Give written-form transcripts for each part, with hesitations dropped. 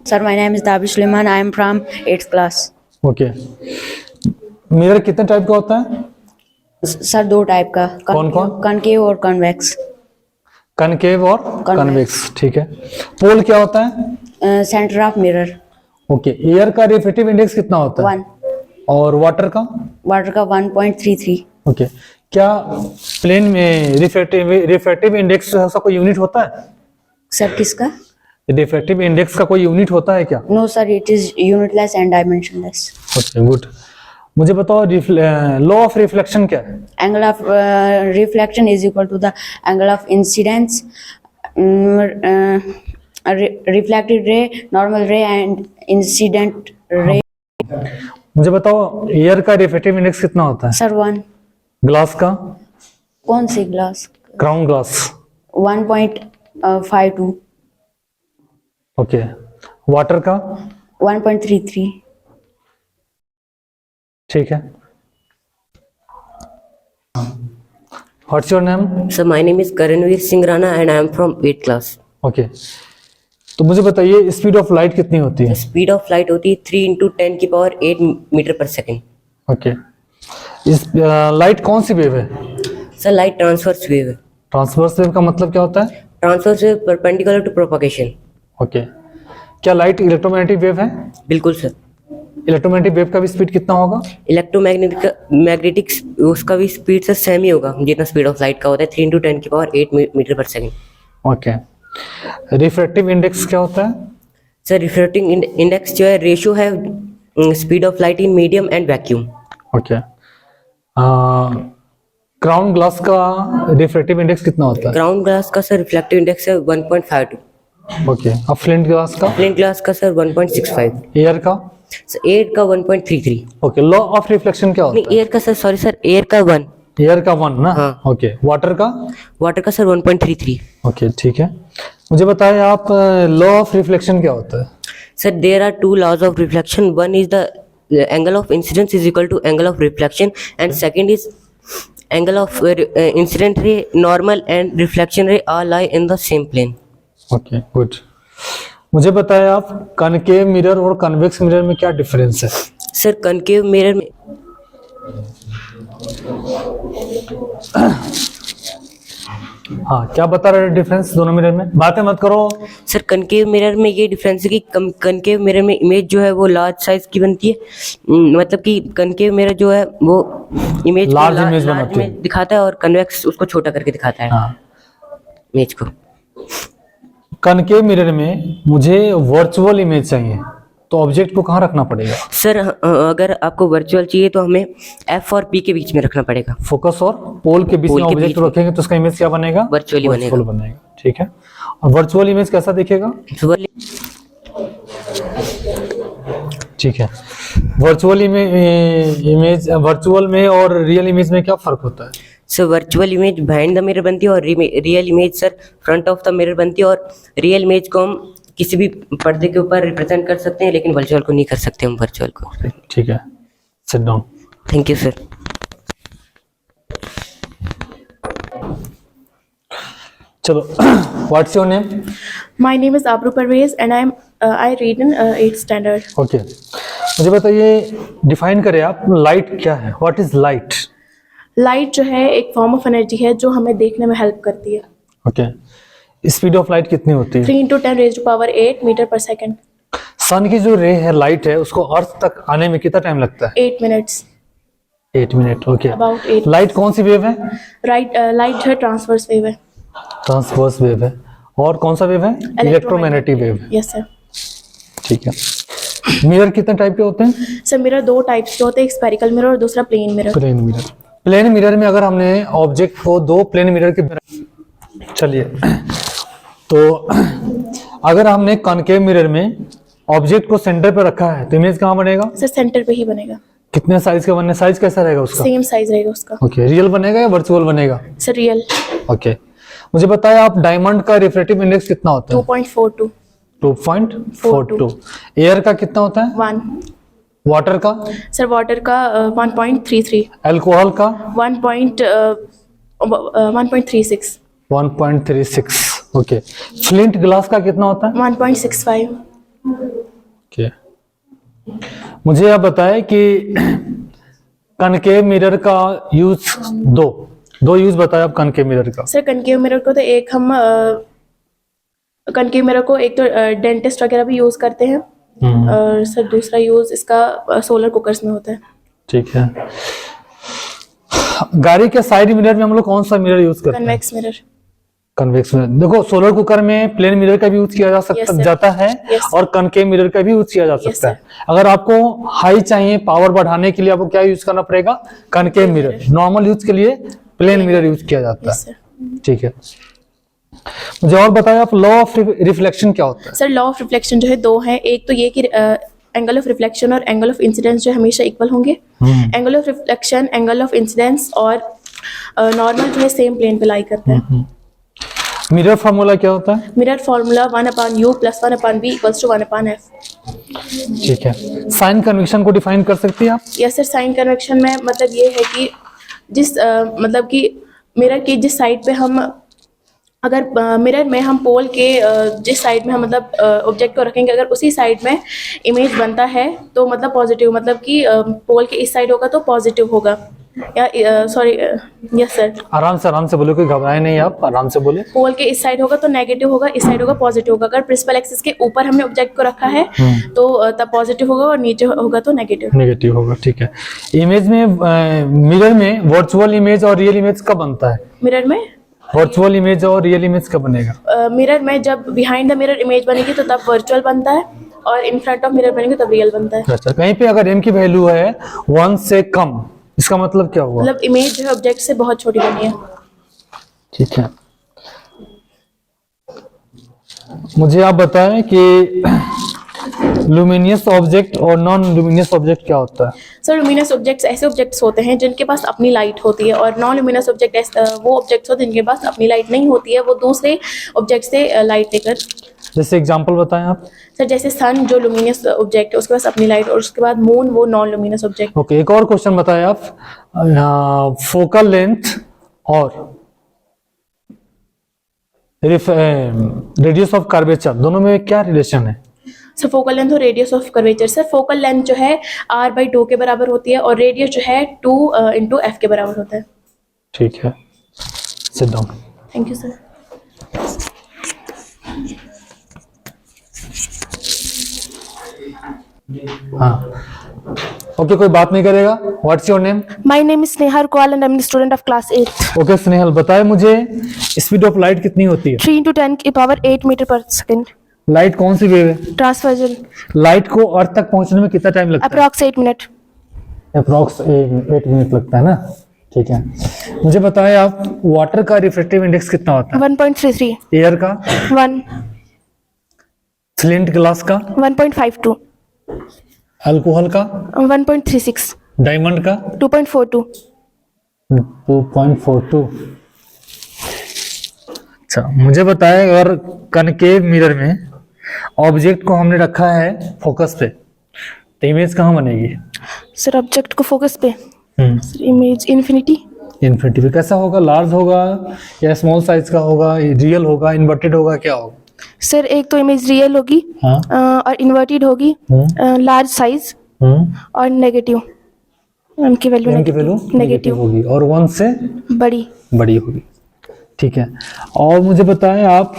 Sir, my name is Dabish Suleiman. I am from 8th class. Okay, mirror कितने type का होता है? Sir दो टाइप का, कौन कौन? कनकेव और कन्वेक्स। कनकेव और कन्वेक्स, ठीक है। पोल क्या होता है? Centre of mirror. Okay, air का रिफ्रैक्टिव इंडेक्स कितना होता है? 1। और वाटर का? वाटर का 1.33। ओके, क्या प्लेन में रिफ्रैक्टिव इंडेक्स का कोई यूनिट होता है? सर किसका? रिफ्रैक्टिव इंडेक्स का कोई यूनिट होता है क्या? No sir, it is unitless and dimensionless. Okay, good. मुझे बताओ लॉ ऑफ रिफ्लेक्शन क्या है? Angle of reflection is equal to the angle of incidence, reflected ray, normal ray and incident ray. मुझे बताओ एयर का रिफ्रैक्टिव इंडेक्स कितना होता है? सर 1। ग्लास का? कौन सी glass? Crown glass. 1.52। Okay, water का? 1.33। ठीक है। What's your name? Sir, my name is Karanveer Singh Rana and I am from 8th class. Okay, तो मुझे बताइए स्पीड ऑफ लाइट कितनी होती है? Speed of light होती है 3 × 10⁸ मीटर पर सेकेंड। ओके, इस लाइट कौन सी वेव है? सर लाइट ट्रांसवर्स वेव है। ट्रांसवर्स वेव का मतलब क्या होता है? Transverse wave perpendicular to propagation. Okay, क्या लाइट इलेक्ट्रोमैग्नेटिक वेव है? बिल्कुल सर। इलेक्ट्रोमैग्नेटिक वेव का भी स्पीड कितना होगा? मैग्नेटिक उसका भी स्पीड से सेम ही होगा जितना स्पीड ऑफ लाइट का होता है, 3 × 10⁸ मीटर पर सेकेंड। ओके, रिफ्रैक्टिव इंडेक्स क्या होता है? सर रिफ्रैक्टिंग इंडेक्स जो है रेशियो है speed of light in medium and vacuum. Okay, crown glass का रिफ्रैक्टिव इंडेक्स कितना होता है? क्राउन ग्लास का सर रिफ्लेक्टिव इंडेक्स है 1.52। ओके, अब फ्लिंट ग्लास का? प्लेन ग्लास का सर 1.65। एयर का? सर एयर का 1.33। ओके, लॉ ऑफ रिफ्लेक्शन क्या होता नहीं एयर का सर, सॉरी सर, एयर का 1। है? एयर का 1 ना? हाँ। ओके, वाटर का? वाटर का सर 1.33। ओके, ठीक है। मुझे बताएं आप लॉ ऑफ रिफ्लेक्शन क्या होता है? Sir there are 2 laws of reflection. One is the angle of incidence is equal to angle of reflection, and second is angle of incident ray, normal and reflection ray all lie in the same plane. Okay, good. मुझे बताएं आप concave mirror और convex mirror में क्या difference है? Sir concave mirror में हाँ, क्या बता रहे डिफरेंस दोनों मिरर में? बातें मत करो। सर कनकेव मिरर में ये डिफरेंस है कि कनकेव मिरर में इमेज जो है वो लार्ज साइज की बनती है, मतलब कि कनकेव मिरर जो है वो इमेज लार्ज इमेज बनाती है, दिखाता है, और कन्वेक्स उसको छोटा करके दिखाता है हाँ। इमेज को। कनकेव मिरर में मुझे वर्चुअल इमेज चाहिए, तो ऑब्जेक्ट को कहाँ रखना पड़ेगा? सर अगर आपको वर्चुअल चाहिए तो हमें F और P के बीच में रखना पड़ेगा। फोकस और पोल के बीच में पोल के ऑब्जेक्ट बीच में। रखेंगे तो उसका इमेज क्या बनेगा? वर्चुअली वर्चुअल बनेगा, ठीक है। और वर्चुअल इमेज कैसा दिखेगा? ठीक है। वर्चुअल इमेज वर्चुअल में और रियल इमेज में क्या फर्क होता है? Sir virtual image behind the mirror बनती है और real image sir front of the mirror बनती है, और रियल इमेज को हम किसी भी पर्दे के ऊपर रिप्रेजेंट कर सकते हैं, लेकिन वर्चुअल को नहीं कर सकते हम वर्चुअल को। ठीक है, sit down. Thank you sir. चलो, what's your name? My name is Abru Parvez and I read in 8th standard. Okay, मुझे बताइए डिफाइन करें आप लाइट क्या है? What is light? लाइट जो है एक फॉर्म ऑफ एनर्जी है जो हमें देखने में हेल्प करती है। ओके, स्पीड ऑफ लाइट कितनी होती है? 3 × 10⁸ मीटर पर सेकेंड। सन की जो रे है, लाइट है, उसको अर्थ तक आने में कितना टाइम लगता है? 8 minutes. 8 minute. Okay, About 8। Light कौन सी वेव है? लाइट जो है ट्रांसवर्स वेव है। ट्रांसवर्स वेव है। और कौन सा वेव है? इलेक्ट्रोमैग्नेटिक वेव है। Yes sir. ठीक है। मिरर कितने टाइप के होते हैं? सर मिरर 2 टाइप्स के होते हैं, एक स्फेरिकल मिरर और दूसरा plane mirror. Plane mirror. Plane mirror में अगर हमने ऑब्जेक्ट को 2 प्लेन मिरर के, चलिए, तो अगर हमने कॉनकेव मिरर में ऑब्जेक्ट को सेंटर पर रखा है तो इमेज कहाँ बनेगा? सर सेंटर पे ही बनेगा। कितने साइज का बनने? साइज कैसा रहेगा उसका? सेम साइज रहेगा उसका। ओके, रियल बनेगा या वर्चुअल बनेगा? Sir real. ओके, मुझे बताया आप डायमंड का रिफ्रैक्टिव इंडेक्स कितना होता है? 2.42। 2.42। एयर का कितना होता है? 1। वाटर का? सर वाटर का 1.33। अल्कोहल का? 1.36। 1.36। ओके, फ्लिंट ग्लास का कितना होता है? 1.65। ओके, मुझे आप बताएं कि कनकेव मिरर का यूज दो यूज बताएं आप कनकेव मिरर का। सर कनकेव मिरर को तो एक हम कनकेव मिरर को एक तो डेंटिस्ट वगैरह भी यूज करते हैं, और सर दूसरा यूज इसका सोलर कुकर्स में होता है। ठीक है, गाड़ी के साइड मिरर में हम लोग कौन सा मिरर यूज करते हैं? Convex mirror. Convex mirror. देखो, सोलर कुकर में प्लेन मिरर का भी यूज किया जा सकता Yes, sir. जाता है Yes. और कनकेव मिरर का भी यूज किया जा Yes, सकता है। अगर आपको हाई चाहिए, पावर बढ़ाने के लिए आपको क्या यूज करना पड़ेगा? Concave mirror. नॉर्मल यूज के लिए प्लेन मिरर यूज किया जाता यस है। सर। ठीक है, मुझे और बताएं आप, लॉ ऑफ रिफ्लेक्शन क्या होता है? सर लॉ ऑफ रिफ्लेक्शन जो है दो है, एक तो ये कि एंगल ऑफ रिफ्लेक्शन और एंगल ऑफ इंसिडेंस जो हमेशा इक्वल होंगे। Angle of reflection, angle of incidence और नॉर्मल जो है सेम प्लेन पे लाई करते हैं। मिरर फार्मूला क्या होता है? Mirror formula 1/u + 1/v = 1/f। ठीक है, साइन कन्वेक्शन को डिफाइन कर सकती हैं आप? यस सर, साइन कन्वेक्शन में मतलब ये है कि जिस मतलब कि मिरर की जिस साइड पे हम अगर मिरर में हम पोल के जिस साइड में हम मतलब ऑब्जेक्ट को रखेंगे, अगर उसी साइड में इमेज बनता है तो मतलब पॉजिटिव, मतलब कि पोल के इस साइड होगा तो पॉजिटिव होगा, या सॉरी यस सर, आराम से बोलो, कोई घबराए नहीं आप, आराम से बोले। पोल के इस साइड होगा तो नेगेटिव होगा, इस साइड होगा पॉजिटिव होगा। अगर प्रिंसिपल एक्सिस के ऊपर हमने ऑब्जेक्ट को रखा है तो तब पॉजिटिव होगा, और नीचे होगा तो नेगेटिव होगा। ठीक है, इमेज में मिरर में वर्चुअल इमेज और रियल इमेज कब बनता है? मिरर में वर्चुअल इमेज और रियल इमेज कब बनेगा? मिरर में जब बिहाइंड द मिरर इमेज बनेगी तो तब वर्चुअल बनता है, और इन फ्रंट ऑफ मिरर बनेगी तब रियल बनता है। अच्छा, कहीं पे अगर m की वैल्यू है 1 से कम, इसका मतलब क्या हुआ? मतलब इमेज जो है ऑब्जेक्ट से बहुत छोटी बनी है। ठीक है, मुझे आप बताएं कि लुमिनियस ऑब्जेक्ट और नॉन लुमिनियस ऑब्जेक्ट क्या होता है? सर लुमिनस ऑब्जेक्ट्स ऐसे ऑब्जेक्ट्स होते हैं जिनके पास अपनी लाइट होती है, और नॉन लुमिनस ऑब्जेक्ट वो ऑब्जेक्ट्स होते हैं जिनके पास अपनी लाइट नहीं होती है, वो दूसरे ऑब्जेक्ट से लाइट लेकर। जैसे एग्जांपल बताएं आप। सर जैसे सन जो लुमिनस ऑब्जेक्ट है उसके पास अपनी लाइट, और उसके बाद मून वो नॉन लुमिनस ऑब्जेक्ट। ओके, एक और क्वेश्चन बताएं आप। फोकल लेंथ और रेडियस ऑफ कर्वेचर दोनों में क्या रिलेशन है? सर फोकल लेंथ और radius of curvature. Sir focal length जो है r/2 के बराबर होती है, और रेडियस जो है 2 × f के बराबर होता है। ठीक है, sit down. Thank you sir. हाँ, ओके, कोई बात नहीं करेगा। What's your name? My name is Sneha Rukwal and I'm a student of class 8. Okay Snehal, बताए मुझे स्पीड ऑफ लाइट कितनी होती है? 3 × 10⁻⁸ meter/second. लाइट कौन सी वेव है? Transversal. लाइट को अर्थ तक पहुंचने में कितना टाइम लगता है? Approx 8 minute. अप्रोक्स 8 मिनट लगता है ना। ठीक है, मुझे बताएं आप, वाटर का रिफ्रैक्टिव इंडेक्स कितना होता है? 1.33. एयर का? 1. सिलेंट ग्लास का? 1.52. अल्कोहल का? 1.36. डायमंड का? 2.42. 2.42। अच्छा, मुझे बताएं, अगर कनकेव मिरर में ऑब्जेक्ट को हमने रखा है फोकस पे, तो इमेज कहाँ बनेगी? सर ऑब्जेक्ट को फोकस पे इमेज इन्फिनिटी। इन्फिनिटी पे कैसा होगा? लार्ज होगा या स्मॉल साइज का होगा? रियल होगा, इन्वर्टेड होगा, क्या होगा? सर एक तो इमेज रियल होगी, हाँ, और इन्वर्टेड होगी, लार्ज साइज और नेगेटिव। उनकी वैल्यू नेगेटिव होगी, और 1 से बड़ी होगी। ठीक है, और मुझे बताएं आप,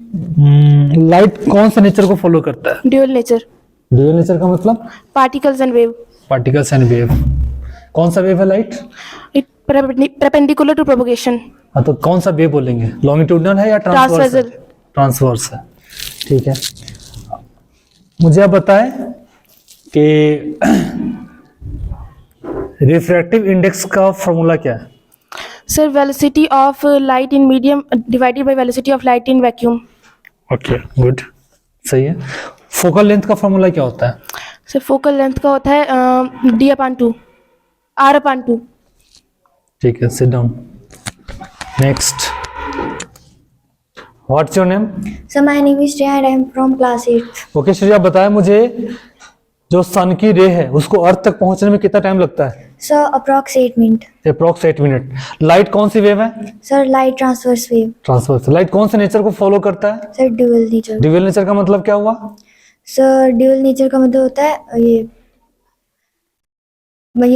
लाइट कौन सा नेचर को फॉलो करता है? Dual nature. ड्यूअल नेचर का मतलब? Particles and wave. Particles and wave. कौन सा वेव है light? It perpendicular to propagation. हाँ, तो कौन सा वेव बोलेंगे? लॉन्गिट्यूडनल है या ट्रांसवर्स? ट्रांसवर्स है। ठीक है, मुझे आप बताएं कि रिफ्रैक्टिव इंडेक्स का फॉर्मूला क्या है? Sir velocity of light in medium divided by velocity of light in vacuum. Okay, good, सही है। फोकल लेंथ का फॉर्मूला क्या होता है? सर फोकल लेंथ का होता है d/2 r/2। ठीक है, sit down. Next, what's your name? So my name is Shreya and I am from class 8. Okay Shreya, बताएं मुझे, जो सन की रे है उसको अर्थ तक पहुंचने में कितना टाइम लगता है? So approx 8 minute. Approx 8 minute. Light कौन सी वेव है? Sir light transverse wave. Transverse. Light कौन से नेचर को फॉलो करता है? Sir dual nature. Dual nature का मतलब क्या हुआ? सर ड्यूल नेचर का मतलब होता है ये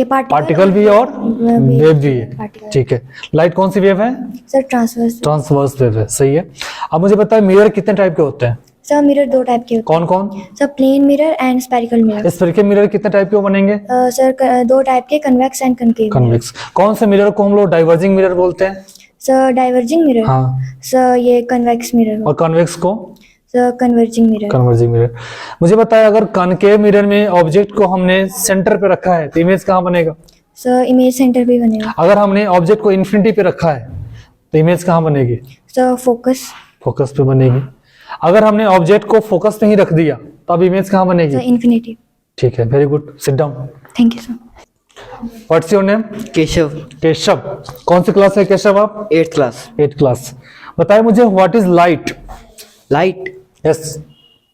पार्टिकल भी है और वेव भी है, Particle. ठीक है। लाइट कौन सी वेव है? Sir transverse. ट्रांसवर्स वेव है, सही है। अब मुझे बताए मिरर कितने टाइप के होते हैं? सर मिरर दो टाइप के होते कौन कौन? हैं, sir plane mirror and spherical mirror. Spherical mirror कितने टाइप के बनेंगे? सर दो टाइप के, कन्वेक्स एंड कनकेव। कन्वेक्स। कौन से मिरर को हम लोग डाइवर्जिंग मिरर बोलते हैं? Sir diverging mirror. हाँ। सर ये कन्वेक्स मिरर। और कन्वेक्स को? Sir converging mirror. Converging mirror. मुझे बताया अगर कनकेव मिरर में ऑब्जेक्ट को हमने सेंटर पे रखा है तो इमेज कहाँ बनेगा? सर इमेज सेंटर पे बनेगा। अगर हमने ऑब्जेक्ट को इन्फिनिटी पे रखा है तो इमेज कहाँ बनेगी? Sir focus. फोकस पे बनेगी। अगर हमने ऑब्जेक्ट को फोकस पे ही रख दिया तो अब इमेज कहाँ सर बनेगी? इन्फिनिटी। ठीक है, very good, seat down. Thank you sir. What's your name? Keshav, Keshav. कौन सी क्लास है केशव आप? 8th class. 8th class. बताइए मुझे what is light? Light, yes.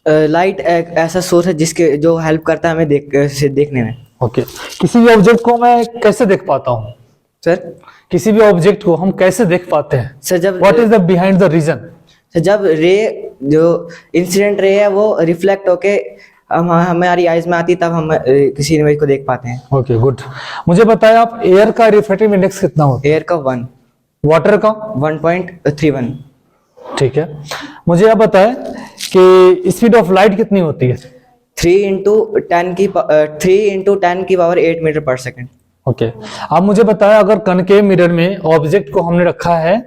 Light एक ऐसा सोर्स है जिसके जो हेल्प करता है हमें देखने में। ओके। किसी भी ऑब्जेक्ट को मैं कैसे देख पाता हूँ? सर किसी भी ऑब्जेक्ट को हम कैसे देख पाते हैं? सर जब what is the behind the reason? जब रे जो इंसिडेंट रे है वो रिफ्लेक्ट होके हमारी आईज में आती तब हम किसी इमेज को देख पाते हैं। Okay, good. मुझे बताया आप एयर का रिफ्रैक्टिव इंडेक्स कितना होता एयर का 1, वाटर का? 1.31। ठीक है। मुझे आप बताएं कि स्पीड ऑफ लाइट कितनी होती है? 3 into 10 की पावर 8 मीटर पर सेकंड। ओके। आप मुझे बताया अगर कनकेव मिरर में ऑब्जेक्ट को हमने रखा है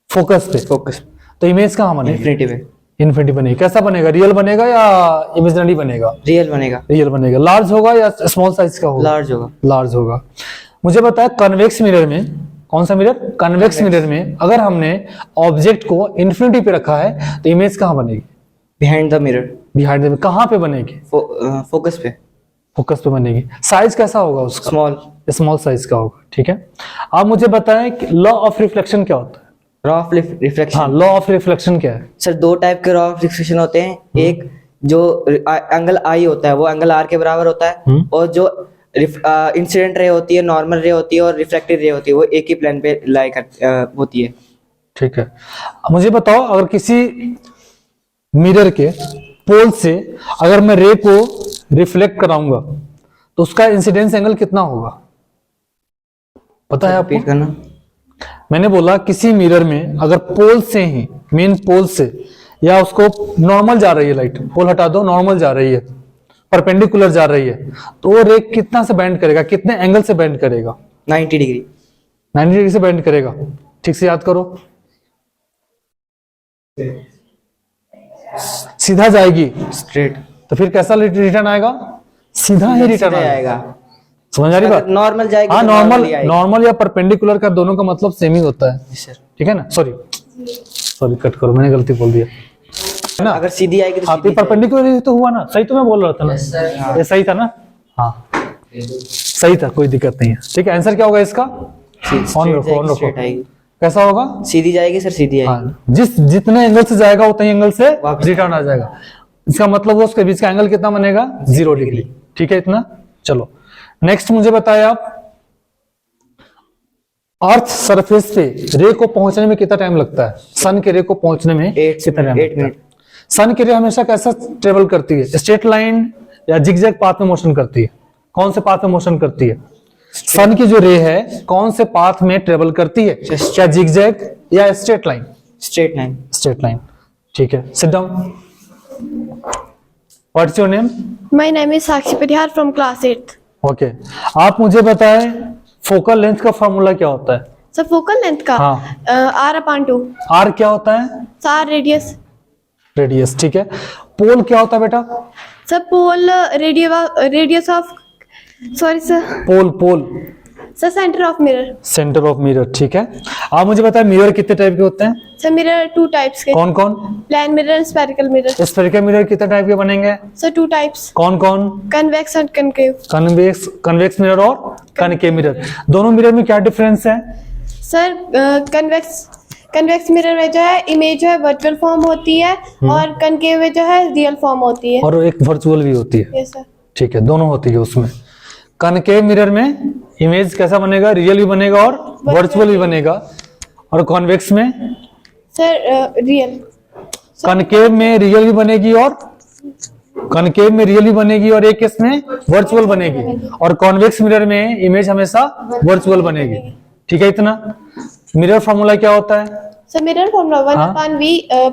फोकस पे, फोकस तो इमेज कहाँ बनेगी? इन्फिनिटी पे। इन्फिनिटी बनेगी। कैसा बनेगा? रियल बनेगा या इमेजिनरी बनेगा? रियल बनेगा। रियल बनेगा। लार्ज होगा या स्मॉल साइज का होगा? लार्ज होगा। लार्ज होगा। मुझे बताया कन्वेक्स मिरर में, कौन सा मिरर? कन्वेक्स मिरर में अगर हमने ऑब्जेक्ट को इन्फिनिटी पे रखा है तो इमेज कहाँ बनेगी? Behind the mirror. Behind the, कहाँ पे बनेगी? फोकस पे। फोकस पे बनेगी। साइज कैसा होगा उसका? स्मॉल। स्मॉल साइज का होगा, ठीक है। आप मुझे बताएं कि लॉ ऑफ रिफ्लेक्शन क्या होता है? Raw of reflection. हाँ, लॉ ऑफ रिफ्लेक्शन क्या है? सर दो टाइप के रॉ ऑफ रिफ्लेक्शन होते हैं। एक जो एंगल आई होता है वो एंगल आर के बराबर होता है, और जो इंसिडेंट रे होती है, नॉर्मल रे होती है और रिफ्लेक्टेड रे होती है, वो एक ही प्लेन पे लाई होती है। ठीक है। मुझे बताओ अगर किसी मिरर के पोल से अगर मैं रे को रिफ्लेक्ट कराऊंगा तो उसका इंसिडेंस एंगल कितना होगा? पता है आपको? रिपीट करना। मैंने बोला किसी मिरर में अगर पोल से ही, मेन पोल से, या उसको नॉर्मल जा रही है लाइट, पोल हटा दो, नॉर्मल जा रही है, परपेंडिकुलर जा रही है, तो वो रे कितना से बेंड करेगा? कितने एंगल से बेंड करेगा? 90 डिग्री। 90 डिग्री से बेंड करेगा। ठीक से याद करो। सीधा जाएगी स्ट्रेट। तो फिर कैसा रिटर्न आएगा? सीधा ही रिटर्न आएगा। समझ आ रही बात? नॉर्मल जाएगी। हाँ, तो नॉर्मल, ही आएगी। नॉर्मल या परपेंडिकुलर का दोनों का मतलब सेम ही होता है, सर ठीक है ना? सॉरी कट करो, मैंने गलती बोल दिया है ना। अगर सीधी आएगी तो हाँ, सीधी परपेंडिकुलर तो हुआ ना, सही तो मैं बोल रहा था ना, ये सही था ना? हाँ सही था, कोई दिक्कत नहीं है। ठीक है, आंसर क्या होगा इसका? ऑन रखो, ऑन रखो। स्ट्रेट आएगी। कैसा होगा? सीधी जाएगी सर, सीधी आएगी। हाँ, जितने एंगल से जाएगा उतने एंगल से वापस रिटर्न आ जाएगा। इसका मतलब वो उसके बीच का एंगल कितना बनेगा? 0 डिग्री। ठीक है, इतना। चलो नेक्स्ट मुझे बताए आप, अर्थ सरफेस पे रे को पहुंचने में कितना टाइम लगता है? सन के रे को पहुंचने में कितना टाइम 8 लगता है? मिनट। सन की रे हमेशा कैसा ट्रेवल करती है? स्ट्रेट लाइन या जिगजैग पाथ में मोशन करती है? कौन से पाथ में मोशन करती है? सन की जो रे है कौन से पाथ में ट्रेवल करती है? क्या जिगजैग या straight line? Straight line. Straight line. ठीक है, sit down. What's your name? My name is Sakshi Parihar from class 8th. Okay. आप मुझे बताएं फोकल लेंथ का फॉर्मूला क्या होता है? सर फोकल लेंथ का हाँ। R/2। आर क्या होता है? Sir radius. रेडियस। ठीक है। पोल क्या होता है बेटा? Sir pole radius of, sorry sir, pole sir centre of mirror. Centre of mirror. ठीक है। आप मुझे बताएं मिरर कितने टाइप के होते हैं? सर मिरर 2 टाइप्स के, कौन कौन? Plane mirror and spherical mirror. Spherical mirror कितने टाइप के बनेंगे? सर 2 टाइप्स, कौन कौन? Convex and concave. Convex mirror और कनकेव मिरर। दोनों मिरर में क्या डिफरेंस है? सर कन्वेक्स मिरर में जो है इमेज जो है वर्चुअल फॉर्म होती है, और कनकेव में जो है रियल फॉर्म होती है। और एक वर्चुअल भी होती है। Yes sir. ठीक है, दोनों होती है उसमें। कनकेव मिरर में इमेज कैसा बनेगा? रियल भी बनेगा और वर्चुअल भी बनेगा। और कॉन्वेक्स में? Sir real. कनकेव में रियल भी बनेगी और कनकेव में रियली बनेगी और एक किसमें वर्चुअल बनेगी, और कॉन्वेक्स मिरर में इमेज हमेशा वर्चुअल बनेगी। ठीक है इतना। मिरर फॉर्मूला क्या होता है? सर मिरर फॉर्मूला 1 हाँ। upon v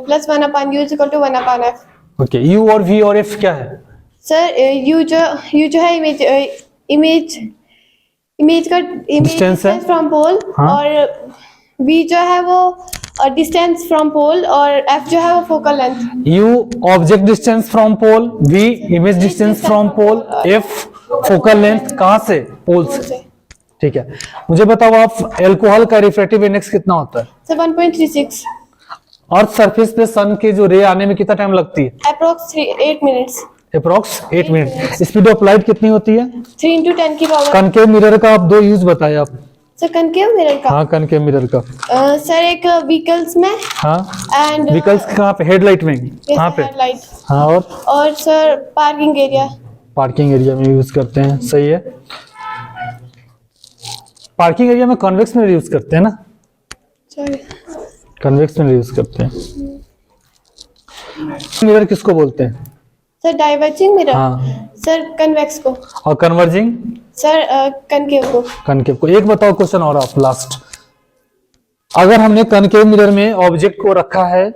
plus 1 upon u is equal to 1 upon f। Okay, you और वी और एफ क्या है? सर यू जो है इमेज का Distance है। फ्रॉम पोल, हाँ। और v जो है वो डिस्टेंस फ्रॉम पोल, और f जो है वो focal length. U object distance from pole, v image distance from pole, f focal length कहाँ से? पोल से। ठीक है, मुझे बताओ आप एल्कोहल का रिफ्रैक्टिव इंडेक्स कितना होता है? सर 1.36, अर्थ सरफेस पे सन के जो रे आने में कितना टाइम लगती है? Approx 8 minutes. Approx 8 minute. Speed of light कितनी होती है? 3 into 10 की पावर। कनकेव मिरर का आप दो यूज बताए आप। सर कनकेव मिरर का हाँ, कनकेव मिरर का। सर एक व्हीकल्स में हाँ, एंड व्हीकल्स कहाँ पे? हेडलाइट में कहाँ पे? हेडलाइट, हाँ, और sir parking area. Parking area में यूज करते हैं, सही है। पार्किंग एरिया में कॉन्वेक्स मिरर यूज करते हैं ना? सॉरी कन्वेक्स मिरर यूज करते हैं। मिरर किसको बोलते हैं? सर डाइवर्जिंग मिरर हाँ, सर कन्वेक्स को, और कन्वर्जिंग सर कनकेव को। कनकेव को। एक बताओ क्वेश्चन और आप लास्ट। अगर हमने कनकेव मिरर में ऑब्जेक्ट को रखा है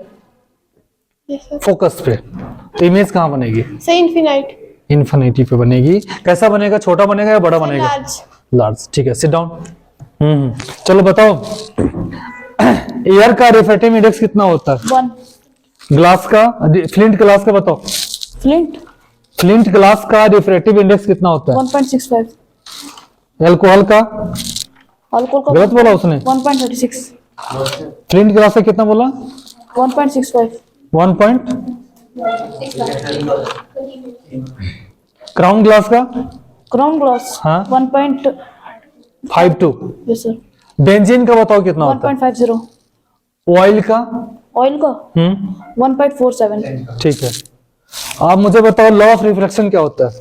फोकस पे, तो इमेज कहाँ बनेगी? सर इन्फिनाइट, इन्फिनिटी पे बनेगी। कैसा बनेगा? छोटा बनेगा या बड़ा बनेगा? लार्ज। लार्ज। ठीक है, सिट डाउन। चलो बताओ, एयर का रिफ्रैक्टिव इंडेक्स कितना होता है? 1 ग्लास का, फ्लिंट ग्लास का बताओ। फ्लिंट फ्लिंट ग्लास का रिफ्रैक्टिव इंडेक्स कितना होता है? 1.65, एल्कोहल का? अल्कोहल का गलत बोला उसने। 1.36, फ्लिंट ग्लास का कितना बोला? 1.65, 1 पॉइंट। क्राउन ग्लास का? क्राउन ग्लास हाँ। 1.52, 52। यस सर, बेंजीन का बताओ कितना होता है? 1.50, ऑयल का? ऑयल का 1.47। ठीक है। आप मुझे बताओ लॉ ऑफ रिफ्लेक्शन क्या होता है?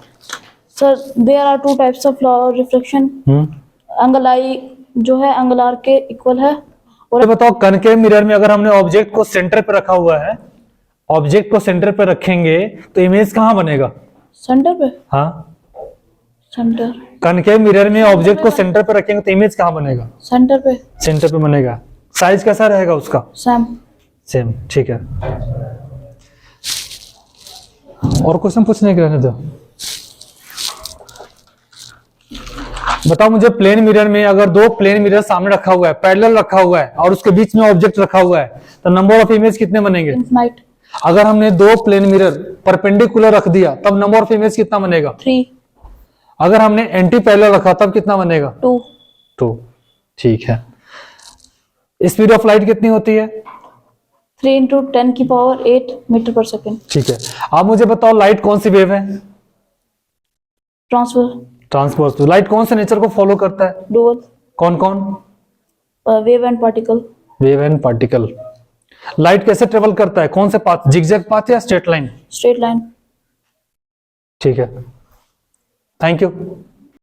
Sir there are 2 types of law of reflection. Angle I जो है एंगल आर के इक्वल है, और मुझे बताओ कनकेव मिरर में अगर हमने ऑब्जेक्ट को सेंटर पे रखा हुआ है, ऑब्जेक्ट को सेंटर पे रखेंगे तो इमेज कहाँ बनेगा? सेंटर पे, हाँ, सेंटर कनकेव मिरर में ऑब्जेक्ट को सेंटर पे रखेंगे तो इमेज कहाँ बनेगा? सेंटर पे सेंटर पे बनेगा। साइज कैसा रहेगा उसका? सैम। सेम। ठीक है, और क्वेश्चन पूछने के रहने दो। बताओ मुझे प्लेन मिरर में अगर दो प्लेन मिरर सामने रखा हुआ है, पैरेलल रखा हुआ है, और उसके बीच में ऑब्जेक्ट रखा हुआ है, तो नंबर ऑफ इमेज कितने बनेंगे? इनफिनाइट। अगर हमने दो प्लेन मिरर परपेंडिकुलर रख दिया तब नंबर ऑफ इमेज कितना बनेगा? 3, अगर हमने एंटी पैरेलल रखा तब कितना बनेगा? 2, 2। ठीक है। स्पीड ऑफ लाइट कितनी होती है? 3 into 10 की पावर 8 मीटर पर सेकेंड। ठीक है। आप मुझे बताओ लाइट कौन सी वेव है? Transfer, transverse. लाइट कौन से नेचर को फॉलो करता है? डुअल, कौन कौन? Wave and particle. Wave and particle. Light कैसे ट्रेवल करता है? कौन से पाथ? जिगजैग पाथ या स्ट्रेट लाइन? Straight line. ठीक है, थैंक यू।